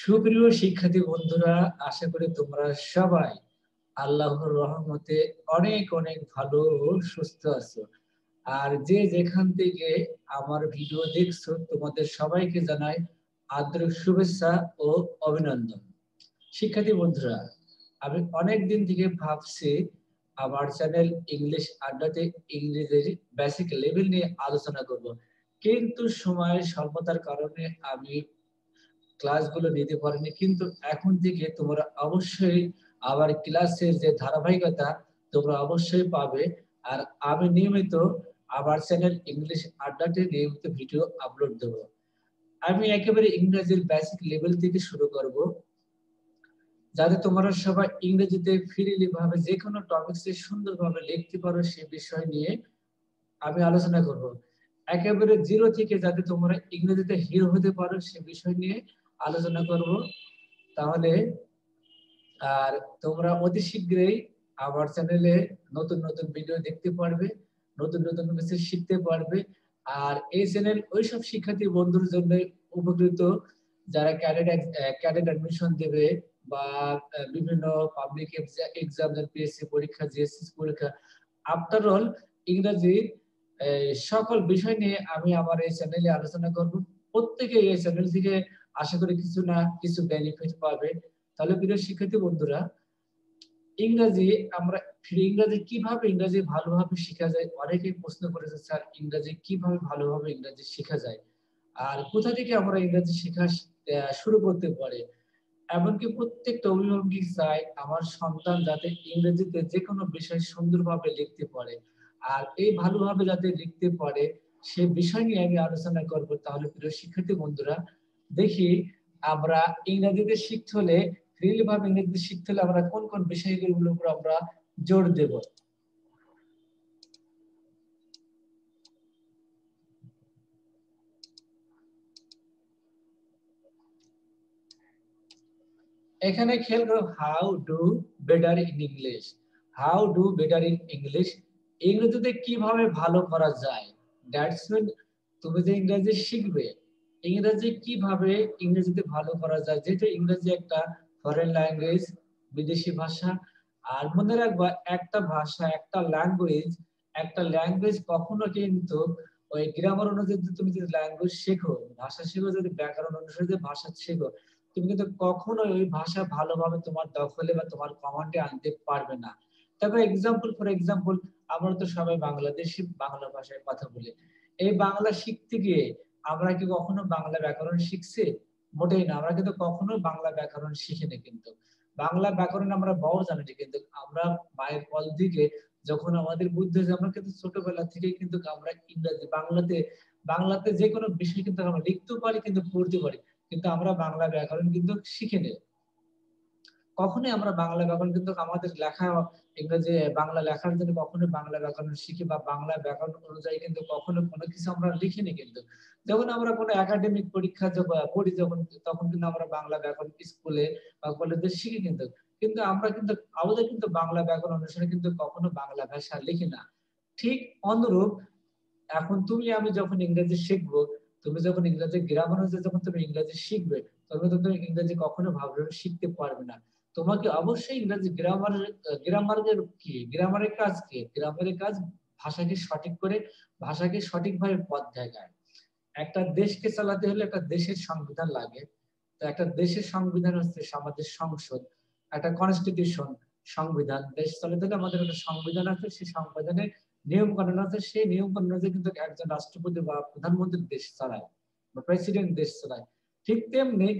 সুপ্রিয় শিক্ষার্থী বন্ধুরা, আশা করি তোমরা সবাই আল্লাহর রহমতে অনেক অনেক ভালো ও সুস্থ আছো। আর যে যেখান থেকে আমার ভিডিও দেখছো তোমাদের সবাইকে জানাই আন্তরিক শুভেচ্ছা ও অভিনন্দন। শিক্ষার্থী বন্ধুরা, আমি অনেক দিন থেকে ভাবছি আমার চ্যানেল ইংলিশ আড্ডাতে ইংরেজির বেসিক লেভেল নিয়ে আলোচনা করব, কিন্তু সময়ের স্বল্পতার কারণে আমি ক্লাসগুলো নিতে পারিনি। কিন্তু এখন থেকে তোমরা অবশ্যই আবার ক্লাসের যে ধারাবাহিকতা তোমরা অবশ্যই পাবে। আর আমি নিয়মিত আমার চ্যানেল ইংলিশ আড্ডাতে নিয়মিত ভিডিও আপলোড দেব। আমি একেবারে ইংরেজির বেসিক লেভেল থেকে শুরু করব, যাতে তোমরা সবাই ইংরেজিতে ফ্রিলি ভাবে যে কোনো টপিকসে সুন্দরভাবে লিখতে পারো সে বিষয় নিয়ে আমি আলোচনা করব। একেবারে জিরো থেকে যাতে তোমরা ইংরেজিতে হিরো হতে পারো সে বিষয় নিয়ে আলোচনা করব। তাহলে আর তোমরা অতি শীঘ্রই আমার চ্যানেলে নতুন নতুন ভিডিও দেখতে পারবে, নতুন নতুন কিছু শিখতে পারবে। আর এই চ্যানেল ওইসব শিক্ষার্থী বন্ধুর জন্য উপকৃত যারা ক্যাডেট অ্যাডমিশন দেবে বা বিভিন্ন পাবলিক এক্সাম, পিএসসি পরীক্ষা, জিএসসি পরীক্ষা। আফটার অল ইংরেজি সকল বিষয় নিয়ে আমি আমার এই চ্যানেলে আলোচনা করব। প্রত্যেকে এই চ্যানেল থেকে আশা করি কিছু না কিছু বেনিফিট পাবে। তাহলে প্রিয় শিক্ষার্থী বন্ধুরা, ইংরেজি আমরা ইংরেজি কিভাবে ইংরেজি ভালোভাবে শেখা যায়, অনেকেই প্রশ্ন করেছে স্যার ইংরেজি কিভাবে ভালোভাবে ইংরেজি শেখা যায় আর কোথা থেকে আমরা ইংরেজি শেখা শুরু করতে পারি। এমনকি প্রত্যেকটা অভিভাবকই চায় আমার সন্তান যাতে ইংরেজিতে যে কোনো বিষয় সুন্দরভাবে লিখতে পারে, আর এই ভালোভাবে যাতে লিখতে পারে সে বিষয় নিয়ে আমি আলোচনা করব। তাহলে প্রিয় শিক্ষার্থী বন্ধুরা, দেখি আমরা ইংরেজিতে শিখতে হলে ফ্রিলি ভাবে ইংরেজি শিখতে হলে আমরা কোন কোন বিষয়গুলোর উপর আমরা জোর দেব। এখানে খেয়াল করো, how do better in English. How do better in English, ইংরেজিতে কিভাবে ভালো করা যায়। দ্যাটস মিন তুমি যে ইংরেজি শিখবে, ইংরেজি কিভাবে ইংরেজিতে ভালো করা যায়, যেটা ইংরেজি একটা ফরেন ল্যাঙ্গুয়েজ, বিদেশি ভাষা। আর মনে রাখবা একটা ভাষা, একটা ল্যাঙ্গুয়েজ কখনো কিন্তু ওই গ্রামার অনুযায়ী তুমি যদি ল্যাঙ্গুয়েজ শেখো, ভাষা শেখো, যদি ব্যাকরণ অনুসারে যদি ভাষা শেখো, তুমি কিন্তু কখনো ওই ভাষা ভালোভাবে তোমার দখলে বা তোমার কমান্ডে আনতে পারবে না। তবে ফর এক্সাম্পল আমরা তো সবাই বাংলাদেশি, বাংলা ভাষায় কথা বলি। এই বাংলা শিখতে গিয়ে আমরা কি কখনো বাংলা ব্যাকরণ শিখছি? মোটেই না। আমরা কিন্তু কখনো বাংলা ব্যাকরণ শিখিনি। কিন্তু বাংলা ব্যাকরণ আমরা বড় জানি, কিন্তু আমরা মায়ের কল থেকে যখন আমাদের বুদ্ধি হয়েছে, আমরা কিন্তু ছোটবেলা থেকেই কিন্তু আমরা ইংরেজি বাংলাতে যে কোনো বিষয় কিন্তু আমরা লিখতেও পারি, কিন্তু পড়তে পারি, কিন্তু আমরা বাংলা ব্যাকরণ কিন্তু শিখিনি। কখনোই আমরা বাংলা ব্যাকরণ কিন্তু আমাদের লেখা ইংরেজি বাংলা লেখার জন্য কখনো বাংলা ব্যাকরণ শিখি বা বাংলা ব্যাকরণ অনুযায়ী কিন্তু কখনো কোনো কিছু আমরা লিখিনি। কিন্তু যখন আমরা কোনো একাডেমিক পরীক্ষা পড়ি যখন, তখন কিন্তু আমরা বাংলা ব্যাকরণ স্কুলে বা কলেজে শিখি। কিন্তু কিন্তু আমরা কিন্তু আমাদের কিন্তু বাংলা ব্যাকরণ অনুসারে কিন্তু কখনো বাংলা ভাষা লিখি না। ঠিক অনুরূপ এখন তুমি আমি যখন ইংরেজি শিখবো, তুমি যখন ইংরেজি গ্রামার অনুযায়ী যখন তুমি ইংরেজি শিখবে, তবে তো তুমি ইংরেজি কখনো ভালোভাবে শিখতে পারবে না। তোমাকে অবশ্যই ইংরেজি গ্রামারের কাজ কি? গ্রামারের কাজ ভাষাকে সঠিক করে, ভাষাকে সঠিকভাবে পথ দেখায়। একটা দেশকে চালাতে হলে একটা দেশের সংবিধান লাগে। তো একটা দেশের সংবিধান হচ্ছে আমাদের সংসদ, একটা কনস্টিটিউশন, সংবিধান। দেশ চালাতে হলে আমাদের একটা সংবিধান আছে, সেই সংবিধানে নিয়ম কানুন আছে, সেই নিয়ম কানুন অনুযায়ী কিন্তু একজন রাষ্ট্রপতি বা প্রধানমন্ত্রী দেশ চালায় বা প্রেসিডেন্ট দেশ চালায়। ঠিক তেমনি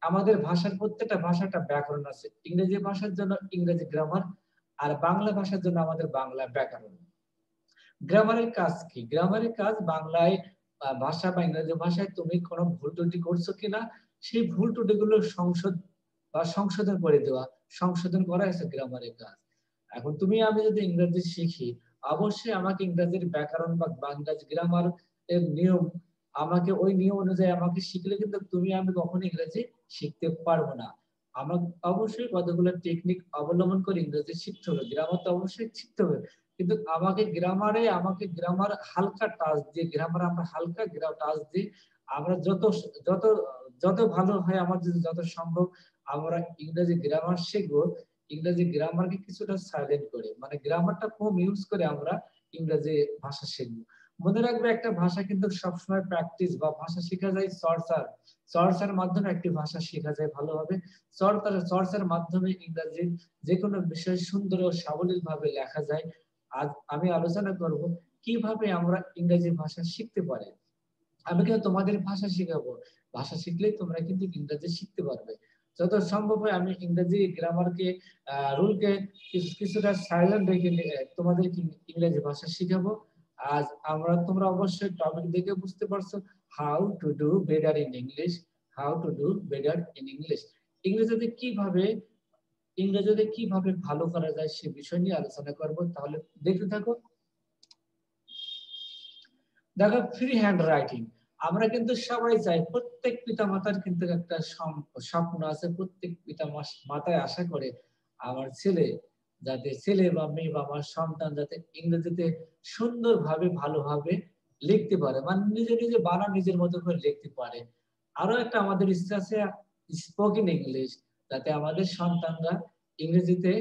আমাদের ভাষার প্রত্যেকটা ভাষাটা ব্যাকরণ আছে। ইংরেজি ভাষার জন্য ইংরেজি গ্রামার, আর বাংলা ভাষার জন্য আমাদের বাংলা ব্যাকরণ। গ্রামারের কাজ কি? গ্রামারের কাজ বাংলায় ভাষা বা ইংরেজি ভাষায় তুমি কোনো ভুল ত্রুটি করছো কিনা সেই ভুল ত্রুটিগুলো সংশোধন করে দেওয়া, সংশোধন করা হচ্ছে গ্রামারের কাজ। এখন তুমি আমি যদি ইংরেজি শিখি, অবশ্যই আমাকে ইংরেজির ব্যাকরণ বা ইংরেজি গ্রামার এর নিয়ম, আমাকে ওই নিয়ম অনুযায়ী আমাকে শিখলে কিন্তু তুমি আমি কখনো ইংরেজি শিখতে পারবো না। আমাকে অবশ্যই কতগুলো টেকনিক অবলম্বন করে ইংরেজি শিখতে হবে, গ্রামার তো অবশ্যই শিখতে হবে। কিন্তু আমাকে গ্রামার হালকা টাচ দিয়ে, গ্রামার আমরা হালকা টাচ দিই। আমরা যত যত যত ভালো হয় আমার যত সম্ভব আমরা ইংরেজি গ্রামার শিখবো, ইংরেজি গ্রামারকে কিছুটা সাইলেন্ট করে, মানে গ্রামারটা কম ইউজ করে আমরা ইংরেজি ভাষা শিখবো। মনে রাখবে একটা ভাষা কিন্তু সবসময় প্র্যাকটিস বা ভাষা শেখা যায় চর্চার মাধ্যমে একটি ভাষা শেখা যায় ভালোভাবে। চর্চার মাধ্যমে ইংরেজি যে কোনো বিষয় সুন্দর ও সাবলীল ভাবে লেখা যায়। আজ আমি আলোচনা করব কিভাবে আমরা ইংরেজি ভাষা শিখতে পারি। আমি কিন্তু তোমাদের ভাষা শিখাবো, ভাষা শিখলেই তোমরা কিন্তু ইংরেজি শিখতে পারবে। যত সম্ভব হয় আমি ইংরেজি গ্রামারকে রুলকে কিছুটা সাইলেন্ট রেখে তোমাদের ইংরেজি ভাষা শিখাবো। আজ তোমরা অবশ্যই টপিক দেখে বুঝতে পারছো, how to do better in English, how to do better in English. ইংরেজিতে কিভাবে ভালো করা যায় সে বিষয় নিয়ে আলোচনা করব, তাহলে দেখতে থাকো। দেখো, ফ্রি হ্যান্ড রাইটিং আমরা কিন্তু সবাই চাই, প্রত্যেক পিতা মাতার কিন্তু একটা স্বপ্ন আছে, প্রত্যেক পিতা মাতায় আশা করে আমার ছেলে বা মেয়ে বা আমার সন্তান যাতে ইংরেজিতে সুন্দরভাবে ভালোভাবে লিখতে পারে, মানে নিজে নিজে বানান নিজের মতো করে লিখতে পারে। আরো একটা আমাদের ইচ্ছা আছে স্পোকেন ইংলিশ, যাতে আমাদের সন্তানরা ইংরেজিতে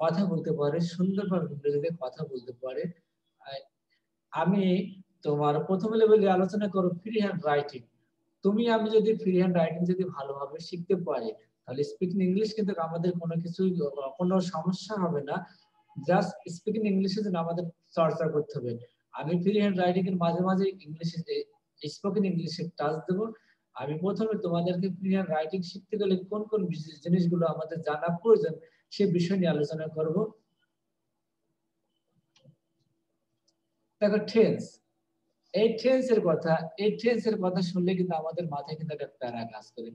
কথা বলতে পারে, সুন্দরভাবে ইংরেজিতে কথা বলতে পারে। আমি তোমার প্রথম লেভেলে আলোচনা করো ফ্রি হ্যান্ড রাইটিং। আমি যদি ফ্রি হ্যান্ড রাইটিং যদি ভালোভাবে শিখতে পারি, তাহলে স্পিকিং ইংলিশ কিন্তু আমাদের কোনো সমস্যা হবে না। জাস্ট স্পিকিং ইংলিশে যেন আমাদের চর্চা করতে হবে। আমি ফ্রি হ্যান্ড রাইটিং এর মাঝে মাঝে ইংলিশে স্পোকেন ইংলিশে টাচ দেবো। আমি প্রথমে তোমাদেরকে ফ্রি হ্যান্ড রাইটিং শিখতে গেলে কোন কোন জিনিসগুলো আমাদের জানা প্রয়োজন সে বিষয় নিয়ে আলোচনা করব। দেখো, এই টেন্সের কথা শুনলে কিন্তু আমাদের মাথায় কিন্তু একটা প্যারা কাজ করে।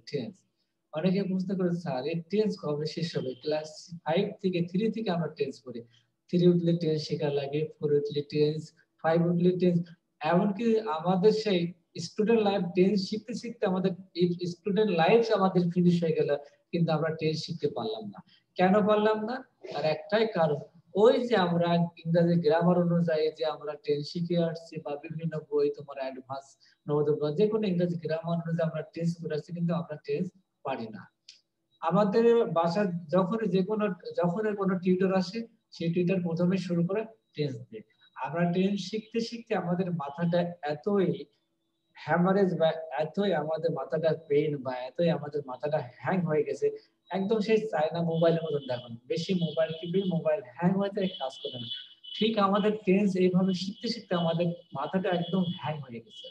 অনেকে বুঝতে করে স্যার এই টেন্স কবে শেষ হবে? ক্লাস 5 থেকে 3 থেকে আমরা টেন্স পড়ি। 3 উঠলে টেন্স শেখা লাগে, 4 উঠলে টেন্স, 5 উঠলে টেন্স। এমনকি আমাদের সেই স্টুডেন্ট লাইফ টেন্স শিখতে শিখতে আমাদের স্টুডেন্ট লাইফ আমাদের ফিনিশ হয়ে গেল, কিন্তু আমরা টেন্স শিখতে পারলাম না। কেন পারলাম না? তার একটাই কারণ, ওই যে আমরা ইংরেজি গ্রামার অনুযায়ী যে আমরা টেন্স শিখে আসছি বা বিভিন্ন বই তোমার অ্যাডভান্স নবোদয় বা যে কোনো ইংরেজি গ্রামার অনুযায়ী আমরা টেন্স করে আসছি, কিন্তু আমরা টেন্স পারি না। আমাদের বাসার যখন কোনো টিউটর আসে, সেই টিউটর প্রথমে শুরু করে টেন্স দিয়ে। আমরা টেন্স শিখতে শিখতে আমাদের মাথাটা এতই হ্যামারেজ বা এতই আমাদের মাথাটা পেইন বা এতই আমাদের মাথাটা হ্যাং হয়ে গেছে, একদম সেই চায়না মোবাইলের মতন। দেখুন, বেশি মোবাইল টিপি মোবাইল হ্যাং হয়ে যায়, কাজ করে না। ঠিক আমাদের টেন্স এইভাবে শিখতে শিখতে আমাদের মাথাটা একদম হ্যাং হয়ে গেছে।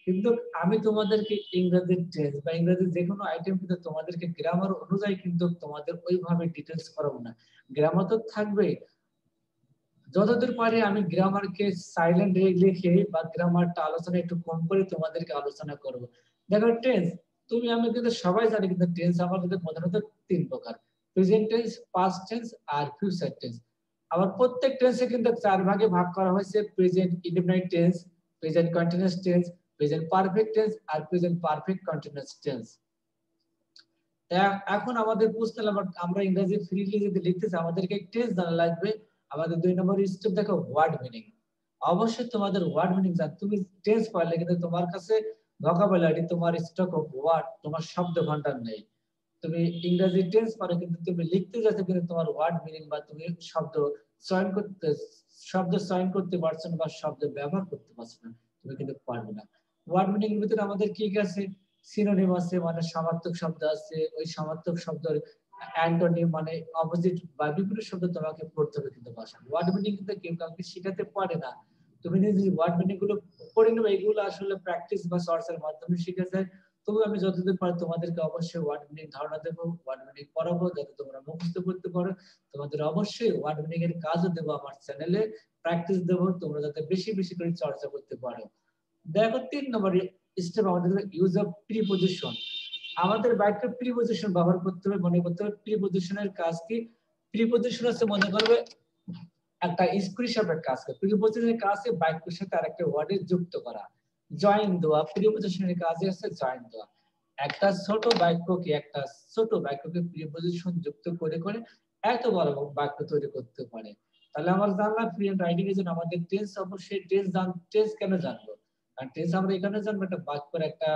কিন্তু আমি তোমাদেরকে ইংরেজির টেন্স বা ইংরেজির যে কোনো আইটেম কিন্তু তোমাদেরকে গ্রামার অনুযায়ী কিন্তু তোমাদের ওইভাবে ডিটেলস করাবো না। গ্রামার তো থাকবেই, যতদূর পারে আমি গ্রামারকে সাইলেন্ট লিখে বা গ্রামারটা আলোচনা একটু কম করে তোমাদেরকে আলোচনা করব। দেখো, আমি কিন্তু সবাই জানি, কিন্তু টেন্স আমাদের প্রধানত 3 প্রকার: প্রেজেন্ট টেন্স, পাস্ট টেন্স আর ফিউচার টেন্স। আবার প্রত্যেক টেন্সে কিন্তু 4 ভাগে ভাগ করা হয়েছে: present indefinite tense, present continuous tense, present perfect tense আর প্রেজেন্ট পারফেক্ট কন্টিনিউয়াস টেন্স। এখন আমাদের বুঝতে হবে, আমরা ইংরেজি ফ্রিলি যদি লিখতে চাই আমাদেরকে টেন্স জানা লাগবে। আমাদের 2 নম্বর স্টেপ দেখো, ওয়ার্ড মিনিং। অবশ্যই তোমাদের ওয়ার্ড মিনিং জান। তুমি টেন্স পড়লে কিন্তু তোমার কাছে ভোকাবুলারি, তোমার স্টক অফ ওয়ার্ড, তোমার শব্দ ভান্ডার নেই। তুমি ইংরেজি টেন্স পড়ে কিন্তু তুমি লিখতে যাচ্ছ, কিন্তু তোমার ওয়ার্ড মিনিং বা তুমি শব্দ চয়ন করতে পারছো না বা শব্দ ব্যবহার করতে পারছো না, তুমি কিন্তু পারবে না। ওয়ার্ড মিনিং এর ভিতরে আমাদের কি কি আছে? সিনোনিম আছে, মানে সমার্থক শব্দ আছে। ওই সমার্থক শব্দের অ্যান্টোনিম মানে অপোজিট বা বিপরীত শব্দ তোমাকে পড়তে হবে কিন্তু ভাষা। ওয়ার্ড মিনিং কিন্তু কেউ কাউকে শেখাতে পারে না। তুমি নিজে ওয়ার্ড মিনিং গুলো পড়ে নেবে, এগুলো আসলে প্র্যাকটিস বা চর্চার মাধ্যমে শিখে যায়। তবু আমি যতদূর পারি তোমাদেরকে অবশ্যই ওয়ার্ড মিনিং ধারণা দেবো, ওয়ার্ড মিনিং পড়াবো, যাতে তোমরা মুখস্থ করতে পারো। তোমাদের অবশ্যই ওয়ার্ড মিনিং এর কাজও দেবো আমার চ্যানেলে, প্র্যাকটিস দেবো, তোমরা যাতে বেশি বেশি করে চর্চা করতে পারো। দেখো, 3 নম্বর স্টেপ আমাদের ইউজ অফ প্রিপজিশন। আমাদের বাক্যে প্রিপজিশন ব্যবহার করতে হবে, মনে করতে হবে প্রিপজিশনের কাজ কি। প্রিপজিশন হচ্ছে, মনে করবে একটা স্ক্রু হিসাবের কাজ করে। প্রিপজিশনের কাজ হচ্ছে বাক্যের সাথে আরেকটা ওয়ার্ডে যুক্ত করা, জয়েন দেওয়া। প্রিপজিশনের কাজে হচ্ছে জয়েন দেওয়া। একটা ছোট বাক্যকে প্রিপজিশন যুক্ত করে করে এত বড় বাক্য তৈরি করতে পারে। তাহলে আমার জানলাম ফ্রি হ্যান্ড রাইটিং এর জন্য আমাদের টেন্স, অবশ্যই টেন্স কেন জানবো? আর টেন্স আমরা এখানে জানবো একটা বাক্যের একটা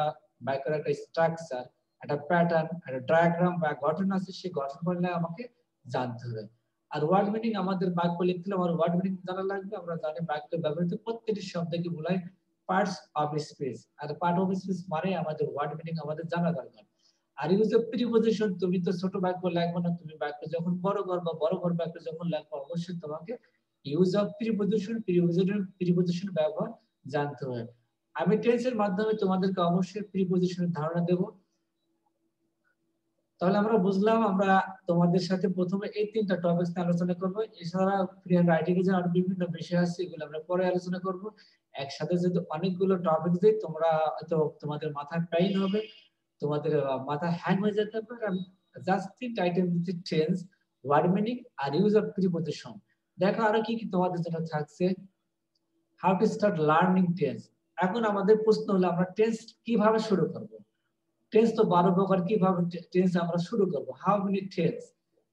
বাক্যের একটা স্ট্রাকচার, একটা প্যাটার্ন, একটা ডায়াগ্রাম বা গঠন আছে, সেই গঠন করলে আমাকে জানতে হবে। আর ওয়ার্ড মিনিং, আমাদের বাক্য লিখতে হলে আমার ওয়ার্ড মিনিং জানা লাগবে। আমরা জানি বাক্যে ব্যবহৃত প্রত্যেকটি শব্দকে বলা হয় পার্টস অফ স্পিচ, আর পার্ট অফ স্পিচ মানে আমাদের ওয়ার্ড মিনিং আমাদের জানা দরকার। আর ইউজ অফ প্রিপজিশন, তুমি তো ছোট বাক্য লিখবে না, তুমি বাক্য যখন বড় করবে, বড় বড় বাক্য যখন লিখবে, অবশ্যই তোমাকে ইউজ অফ প্রিপজিশন ব্যবহার জানতে হবে। আমি টেন্সের মাধ্যমে তোমাদেরকে অবশ্যই প্রিপজিশনের ধারণা দেব। তাহলে আমরা বুঝলাম, আমরা তোমাদের সাথে প্রথমে এই 3টা টপিকস নিয়ে আলোচনা করব। এছাড়া ফ্রি হ্যান্ড রাইটিং এর আরো বিভিন্ন বিষয় আছে, এগুলো আমরা পরে আলোচনা করব। একসাথে যদি অনেকগুলো টপিক দিই, তোমরা হয়তো তোমাদের মাথা পেইন হবে, তোমাদের মাথা হ্যাং হয়ে যেতে পারে। আমি জাস্ট 3টা আইটেম দিচ্ছি: টেন্স, ওয়ার্ড মিনিং আর ইউজ অফ প্রিপজিশন। দেখো আরো কি কি তোমাদের জন্য থাকছে। How to start learning tense. এখন আমাদের প্রশ্ন হলো, আমরা টেন্স কিভাবে শুরু করব? টেন্স তো 12 প্রকার, কিভাবে টেন্স আমরা শুরু করব? হাউ মেনি টেন্স,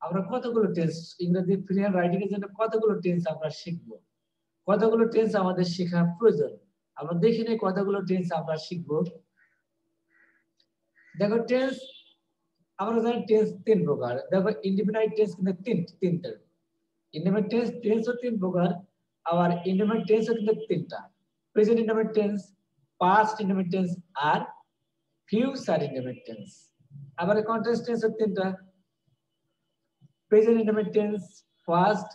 আমরা কতগুলো টেন্স, ইংরেজি ফ্রি হ্যান্ড রাইটিং এর জন্য কতগুলো টেন্স আমরা শিখব, কতগুলো টেন্স আমাদের শেখা প্রয়োজন, আমরা দেখি নেই কতগুলো টেন্স আমরা শিখব। দেখো টেন্স, আমরা জানি টেন্স 3 প্রকার। দেখো ইনডিফিনাইট টেন্স কিন্তু তিনটা, ইনডিফিনাইট টেন্সও 3 প্রকার, আবার ইনডিফিনাইট টেন্সও কিন্তু 3টা: present indefinite tense, past indefinite tense আর ফিউচার ইনডিফিনাইট টেন্স। আবার কন্টিনিউয়াস টেন্স এর 3টা: present indefinite tense, past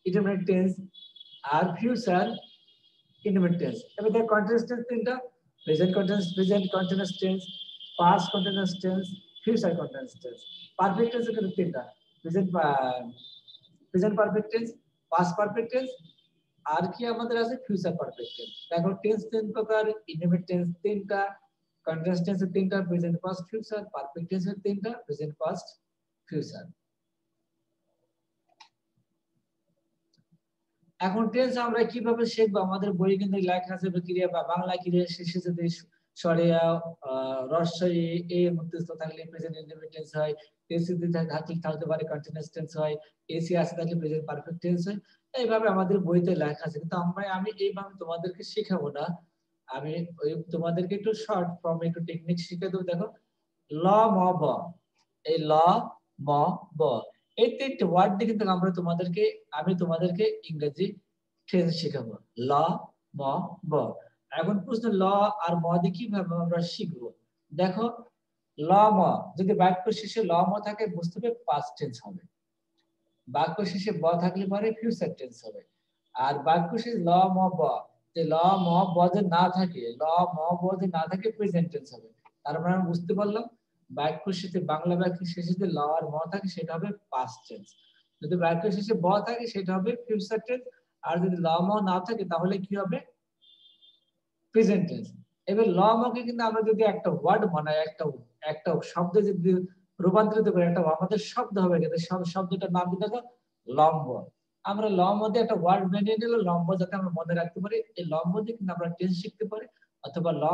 indefinite tense আর ফিউচার ইনডিফিনাইট টেন্স। এবার দেখো কন্টিনিউয়াস টেন্স 3টা: present continuous tense, past continuous tense, future continuous tense. Perfect tense এর 3টা: present perfect tense, past perfect tense আর কি আমাদের আছে ফিউচার পারফেক্ট টেন্স। দেখো টেন্স 3 প্রকার, ইনডিফিনাইট টেন্স 3টা, কন্টিনিউয়াস টেন্স এর 3টা, present past future, perfect tense এর 3টা, প্রেজেন্ট পাস্ট ফিউচার। এখন টেন্স আমরা কিভাবে শিখবো? আমাদের বই কিন্তু লেখা আছে ক্রিয়া বা বাংলা ক্রিয়া শেষে যদি সরিয়া রস্বই এ মুক্তস্থ থাকলে প্রেজেন্ট ইনডিফিনিট টেন্স হয়, এসি যদি ধাতুক থাকতে পারে কন্টিনিউয়াস টেন্স হয়, এসি আসে থাকলে প্রেজেন্ট পারফেক্ট টেন্স হয়। এইভাবে আমাদের বইতে লেখা আছে, কিন্তু আমি এইভাবে তোমাদেরকে শেখাবো না। আমি তোমাদেরকে একটু শর্ট ফর্ম একটু টেকনিক শিখে দেবো। দেখো ল ম ব, এই ল ম ব এই 3টি ওয়ার্ড দিয়ে কিন্তু আমি তোমাদেরকে ইংরেজি টেন্স শেখাবো। ল ম ব। এখন প্রশ্ন, ল আর ম দিয়ে কিভাবে আমরা শিখবো? দেখো ল ম, যদি বাক্য শেষে ল ম থাকে বুঝতে হবে পাস্ট টেন্স হবে, বাক্য শেষে ব থাকলে পরে ফিউচার টেন্স হবে। আর বাক্য শেষে ল ম ব, যে ল ম ব যে না থাকে, ল ম ব যে না থাকে প্রেজেন্ট টেন্স হবে। তার মানে আমরা বুঝতে পারলাম বাক্য শেষে, বাংলা বাক্যের শেষে যে ল আর ম থাকে সেটা হবে পাস্ট টেন্স, যদি বাক্য শেষে ব থাকে সেটা হবে ফিউচার টেন্স, আর যদি ল ম না থাকে তাহলে কি হবে প্রেজেন্ট টেন্স। এবার ল ম কে কিন্তু আমরা যদি একটা ওয়ার্ড বানাই, একটা শব্দ যদি রূপান্তরিত করে একটা আমাদের শব্দ হবে, কিন্তু শব্দটার নাম কি দেখো লম্ব। আমরা লম্ব দিয়ে একটা ওয়ার্ড বানিয়ে নিলে লম্ব, যাতে আমরা মনে রাখতে পারি, এই লম্ব দিয়ে কিন্তু আমরা টেন্স শিখতে পারি, অথবা ল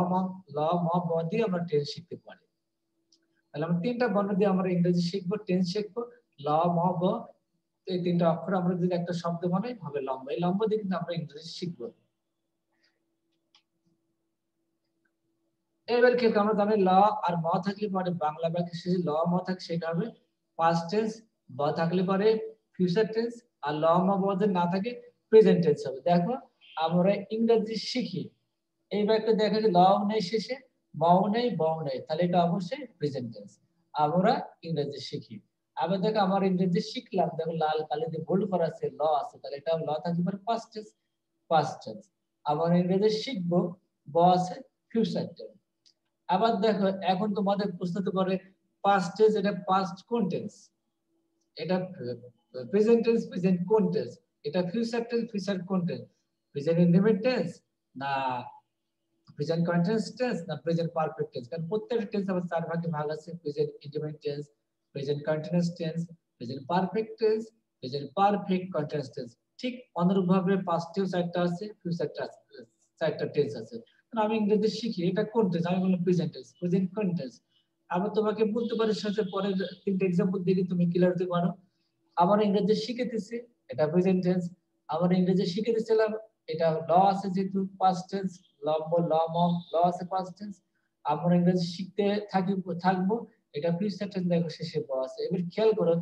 ম ব দিয়ে আমরা টেন্স শিখতে পারি। তাহলে আমরা 3টা বর্ণ দিয়ে আমরা ইংরেজি শিখবো, টেন্স শিখবো। ল ম ব, এই 3টা অক্ষর আমরা যদি একটা শব্দ বানাই হবে লম্ব, এই লম্ব দিয়ে কিন্তু আমরা ইংরেজি শিখবো। এবার কি আমরা জানি ল আর ম থাকলে পরে বাংলা বাক্যের শেষে ল ম থাকে সেটা হবে পাস্ট টেন্স, ব থাকলে পরে ফিউচার টেন্স, আর ল ম ব যদি না থাকে প্রেজেন্ট টেন্স হবে। দেখো আমরা ইংরেজি শিখি, এই বাক্যে দেখা যায় লও নেই শেষে, মও নেই, বও নেই, তাহলে এটা অবশ্যই প্রেজেন্ট টেন্স। আমরা ইংরেজি শিখি। আবার দেখো আমার ইংরেজি শিখলাম, দেখো লাল কালি দিয়ে বোল্ড করা আছে ল আছে, তাহলে এটা ল থাকলে পরে পাস্ট টেন্স। আবার ইংরেজি শিখবো, ব আছে ফিউচার টেন্স। আবার দেখো এখন তোমাদের প্রশ্ন হতে পারে পাস্ট টেন্স এটা পাস্ট কোন টেন্স, এটা প্রেজেন্ট টেন্স প্রেজেন্ট কোন টেন্স, এটা ফিউচার টেন্স ফিউচার কোন টেন্স, প্রেজেন্ট ইনডিফিনিট টেন্স না প্রেজেন্ট কন্টিনিউয়াস টেন্স না প্রেজেন্ট পারফেক্ট টেন্স? কারণ প্রত্যেকটা টেন্স আবার 4 ভাগে ভাগ আছে: present indefinite tense, present continuous tense, present perfect tense, present perfect continuous tense. ঠিক অনুরূপভাবে পাস্ট টেন্স একটা আছে, ফিউচার চারটা টেন্স আছে। আমি ইংরেজি শিখি, এটা কোন টেন্স, আমি বললাম প্রেজেন্ট টেন্স, প্রেজেন্ট কোন টেন্স। আমি তোমাকে বলতে পারি সাথে পরের 3টা एग्जांपल দিয়ে তুমি ক্লিয়ার হতে পারো। আমার ইংরেজি শিখেতেছি, এটা প্রেজেন্ট টেন্স। আমার ইংরেজি শিখেতেছিলাম, এটা ল আছে যেহেতু পাস্ট টেন্স, লম্ব ল ম ল আছে পাস্ট টেন্স। আমরা ইংরেজি শিখতে থাকবো, এটা ফিউচার টেন্স দেখো শেষে পাওয়া আছে। এবার খেয়াল করো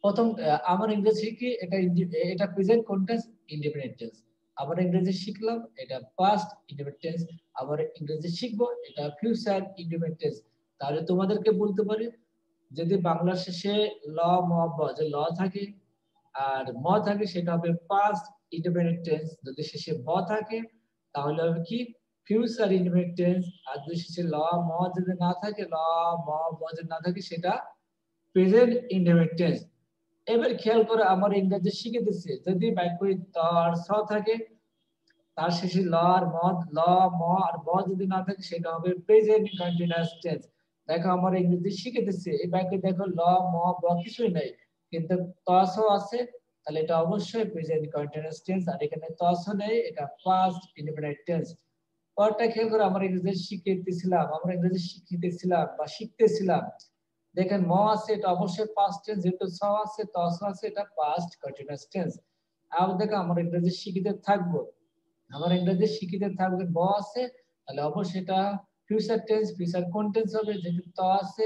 প্রথম আমার ইংরেজি কি এটা প্রেজেন্ট কন্টিনিউয়াস ইনডিপেন্ডেন্ট টেন্স। আমরা ইংরেজি শিখলাম, এটা পাস্ট ইনডিপেন্ডেন্ট টেন্স। আবার ইংরেজি শিখবো, এটা ফিউচার ইনডিপেন্ডেন্ট টেন্স। তাহলে তোমাদেরকে বলতে পারি যদি বাংলা শেষে ল ম ব যে ল থাকে আর ম থাকে সেটা হবে পাস্ট ইনডিপেন্ডেন্ট টেন্স। যদি শেষে ব থাকে তাহলে হবে কি ফিউচার ইনডিপেন্ডেন্ট টেন্স। আর যদি শেষে ল ম যদি না থাকে, ল ম ব যদি না থাকে, সেটা প্রেজেন্ট ইনডিপেন্ডেন্ট টেন্স। এবার খেয়াল করে আমার ইংরেজি শিখে দিচ্ছে যদি বাক্যে তার স থাকে, তার শেষে ল আর ম, ল ম আর ব যদি না থাকে সেটা হবে প্রেজেন্ট কন্টিনিউয়াস টেন্স। দেখো আমার ইংরেজি শিখে দিচ্ছে এই বাক্যে দেখো ল ম ব কিছুই নাই, কিন্তু তস আছে, তাহলে এটা অবশ্যই প্রেজেন্ট কন্টিনিউয়াস টেন্স। আর এখানে তস নেই, এটা পাস্ট ইনডিপেন্ডেন্ট টেন্স। পরটা খেয়াল করে আমরা ইংরেজি শিখতেছিলাম বা শিখতেছিলাম। দেখেন ম আছে, এটা অবশ্যই পাস্ট টেন্স, যেহেতু স আছে তস আছে, এটা পাস্ট কন্টিনিউয়াস টেন্স। আর দেখো আমরা ইংরেজি শিখিতে থাকবো, আমার ইংরেজি শিখিতে থাকবে ব আছে, তাহলে অবশ্যই এটা ফিউচার টেন্স, ফিউচার কন্টিনিউয়াস হবে, যেহেতু ত আছে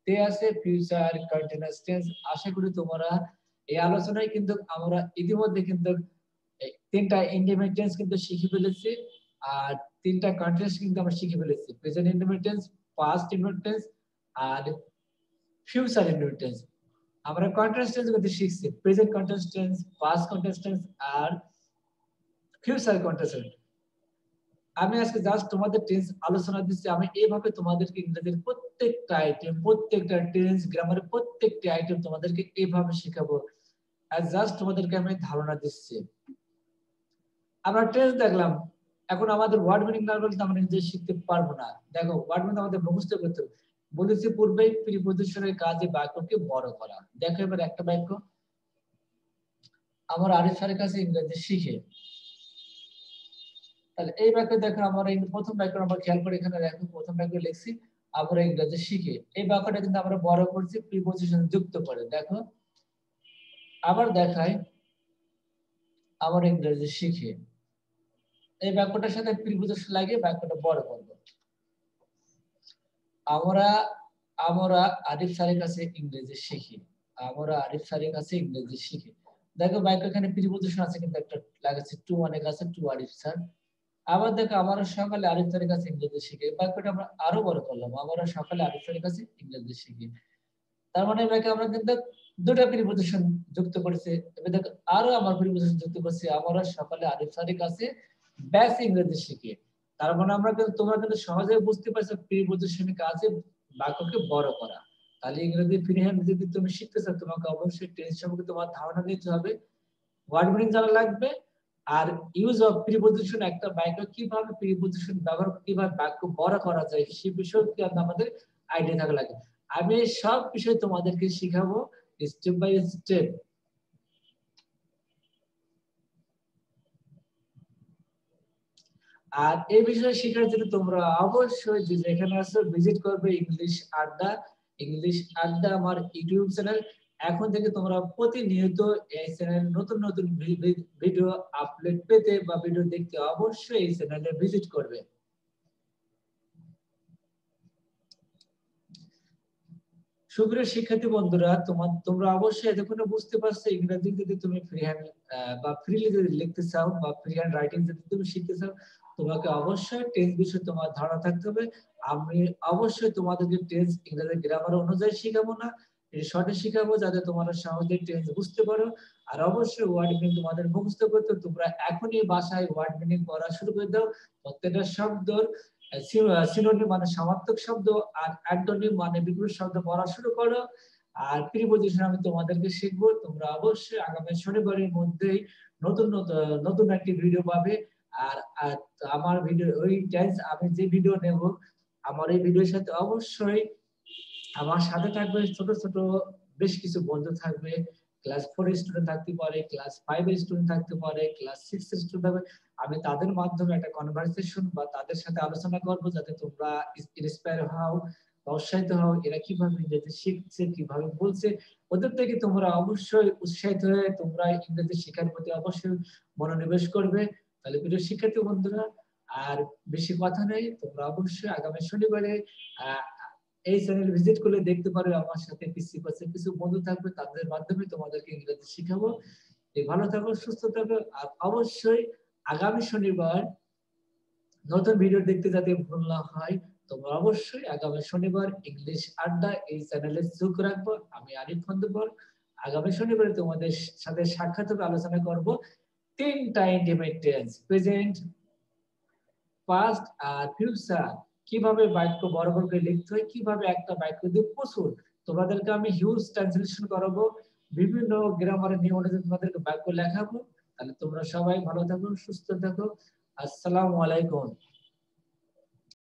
তে আছে, ফিউচার কন্টিনিউয়াস টেন্স। আশা করি তোমরা এই আলোচনায় কিন্তু আমরা ইতিমধ্যে কিন্তু তিনটা ইনডিপেন্ডেন্ট টেন্স কিন্তু শিখে ফেলেছি, আর তিনটা কন্টিনিউয়াস কিন্তু আমরা শিখে ফেলেছি, present independent tense, past independent tense আর ফিউচার ইনডিপেন্ডেন্ট টেন্স। আমরা কন্টিনিউয়াস টেন্স কিন্তু শিখছি, present continuous tense, past continuous tense আর ফিউচার কন্টিনিউয়াস টেন্স। আমি আজকে জাস্ট তোমাদের টেন্স আলোচনা দিচ্ছি, আমি এইভাবে তোমাদেরকে ইংরেজির প্রত্যেকটা টেন্স, গ্রামারের প্রত্যেকটি আইটেম তোমাদেরকে এইভাবে শেখাবো। আর জাস্ট তোমাদেরকে আমি ধারণা দিচ্ছি। আমরা টেন্স দেখলাম, এখন আমাদের ওয়ার্ড মিনিং না বলতে আমরা ইংরেজি শিখতে পারবো না। দেখো ওয়ার্ড মিনিং আমাদের মুখস্থ করতে হবে। বলেছি পূর্বেই প্রিপজিশনের কাজে বাক্যকে বড় করা। দেখো এবার একটা বাক্য আমার আরিফ স্যারের কাছে ইংরেজি শিখে, তাহলে এই বাক্য দেখো আমরা প্রথম বাক্য আমরা খেয়াল করে এখানে দেখো প্রথম বাক্য লিখছি আমরা ইংরেজি শিখে, এই বাক্যটা কিন্তু আমরা বড় করছি প্রিপজিশন যুক্ত করে। দেখো আবার দেখাই আমার ইংরেজি শিখে, এই বাক্যটার সাথে প্রিপজিশন লাগিয়ে বাক্যটা বড় করব। আমরা আমরা আরিফ স্যারের কাছে ইংরেজি শিখি, আমরা আরিফ স্যারের কাছে ইংরেজি শিখি। দেখো বাক্য এখানে প্রিপজিশন আছে কিন্তু একটা লাগাচ্ছে টু, অনেক আছে টু আরিফ স্যার। আবার দেখো আমরা সকালে আরিফ স্যারের কাছে ইংরেজি শিখি, বাক্যটা আমরা আরো বড় করলাম, আমরা সকালে আরিফ স্যারের কাছে ইংরেজি শিখি। তার মানে বাক্যে আমরা কিন্তু দুটো প্রিপজিশন যুক্ত করেছি। এবার দেখো আরো আমার প্রিপজিশন যুক্ত করছি, আমরা সকালে আরিফ স্যারের কাছে ব্যাস ইংরেজি শিখি। তার মানে আমরা কিন্তু তোমরা কিন্তু সহজে বুঝতে পারছো প্রিপজিশনের কাজে বাক্যকে বড় করা। তাহলে ইংরেজি ফ্রি হ্যান্ড যদি তুমি শিখতে চাও তোমাকে অবশ্যই টেন্স সম্পর্কে তোমার ধারণা নিতে হবে, ওয়ার্ড মিনিং জানা লাগবে, আর ইউজ অফ প্রিপজিশন, একটা বাক্য কিভাবে প্রিপজিশন ব্যবহার কিভাবে বাক্য বড় করা যায় সেই বিষয়ে কি আমাদের আইডিয়া থাকা লাগে। আমি সব বিষয় তোমাদেরকে শিখাবো স্টেপ বাই স্টেপ। আর এই বিষয়ে শেখার জন্য তোমরা অবশ্যই যে যেখানে আছো ভিজিট করবে ইংলিশ আড্ডা। ইংলিশ আড্ডা আমার ইউটিউব চ্যানেল। এখন থেকে তোমরা প্রতিনিয়ত এই চ্যানেল নতুন নতুন ভিডিও আপলোড পেতে বা ভিডিও দেখতে অবশ্যই এই চ্যানেলে ভিজিট করবে। সুপ্রিয় শিক্ষার্থী বন্ধুরা, তোমরা অবশ্যই এতক্ষণে বুঝতে পারছো ইংরেজি যদি তুমি ফ্রি হ্যান্ড বা ফ্রিলি যদি লিখতে চাও বা ফ্রি হ্যান্ড রাইটিং যদি তুমি শিখতে চাও, তোমাকে অবশ্যই টেন্স বিষয়ে তোমার ধারণা থাকতে হবে। আমি অবশ্যই তোমাদেরকে টেন্স ইংরেজি গ্রামার অনুযায়ী শিখাবো না, সঠিক শিখাবো যাতে তোমরা সহজে টেন্স বুঝতে পারো। আর অবশ্যই ওয়ার্ড মিনিং তোমাদের মুখস্থ করতে, তোমরা এখনই বাসায় ওয়ার্ড মিনিং পড়া শুরু করে দাও। প্রত্যেকটা শব্দর সিনোনিম মানে সমার্থক শব্দ আর অ্যান্টোনিম মানে বিপরীত শব্দ পড়া শুরু করো। আর প্রিপজিশন আমি তোমাদেরকে শিখবো। তোমরা অবশ্যই আগামী শনিবারের মধ্যেই নতুন নতুন একটি ভিডিও পাবে। আর আমার ভিডিও ওই টেন্স আমি যে ভিডিও নেব, আমার এই ভিডিওর সাথে অবশ্যই আমার সাথে থাকবে ছোট ছোট বেশ কিছু বন্ধু থাকবে। ক্লাস 4 এর স্টুডেন্ট থাকতে পারে, ক্লাস 5 এর স্টুডেন্ট থাকতে পারে, ক্লাস 6 এর স্টুডেন্ট থাকবে। আমি তাদের মাধ্যমে একটা কনভারসেশন বা তাদের সাথে আলোচনা করব যাতে তোমরা ইন্সপায়ার হও, উৎসাহিত হও, এরা কিভাবে ইংরেজি শিখছে, কিভাবে বলছে। ওদের থেকে তোমরা অবশ্যই উৎসাহিত হয়ে তোমরা ইংরেজি শেখার প্রতি অবশ্যই মনোনিবেশ করবে। তাহলে প্রিয় শিক্ষার্থী বন্ধুরা, আর বেশি কথা নেই, তোমরা অবশ্যই আগামী শনিবারে এই চ্যানেল ভিজিট করলে দেখতে পারো আমার সাথে পিসি পাশে কিছু বন্ধু থাকবে, তাদের মাধ্যমে তোমাদেরকে ইংরেজি শিখাবো। ভালো থাকো, সুস্থ থাকো, আর অবশ্যই আগামী শনিবার নতুন ভিডিও দেখতে যাতে ভুল না হয়, তোমরা অবশ্যই আগামী শনিবার ইংলিশ আড্ডা এই চ্যানেলে যোগ রাখবো। আমি আরিফ খন্দকার আগামী শনিবারে তোমাদের সাথে সাক্ষাৎ হবে, আলোচনা করব 3টা ইন্টিমেট টেন্স, প্রেজেন্ট, পাস্ট আর ফিউচার, কিভাবে বাক্য বড় বড় করে লিখতে হয়, কিভাবে একটা বাক্য দিয়ে প্রচুর তোমাদেরকে আমি হিউজ ট্রান্সলেশন করাবো, বিভিন্ন গ্রামারের নিয়ম অনুযায়ী তোমাদেরকে বাক্য লেখাবো। তাহলে তোমরা সবাই ভালো থাকো, সুস্থ থাকো। আসসালামু আলাইকুম।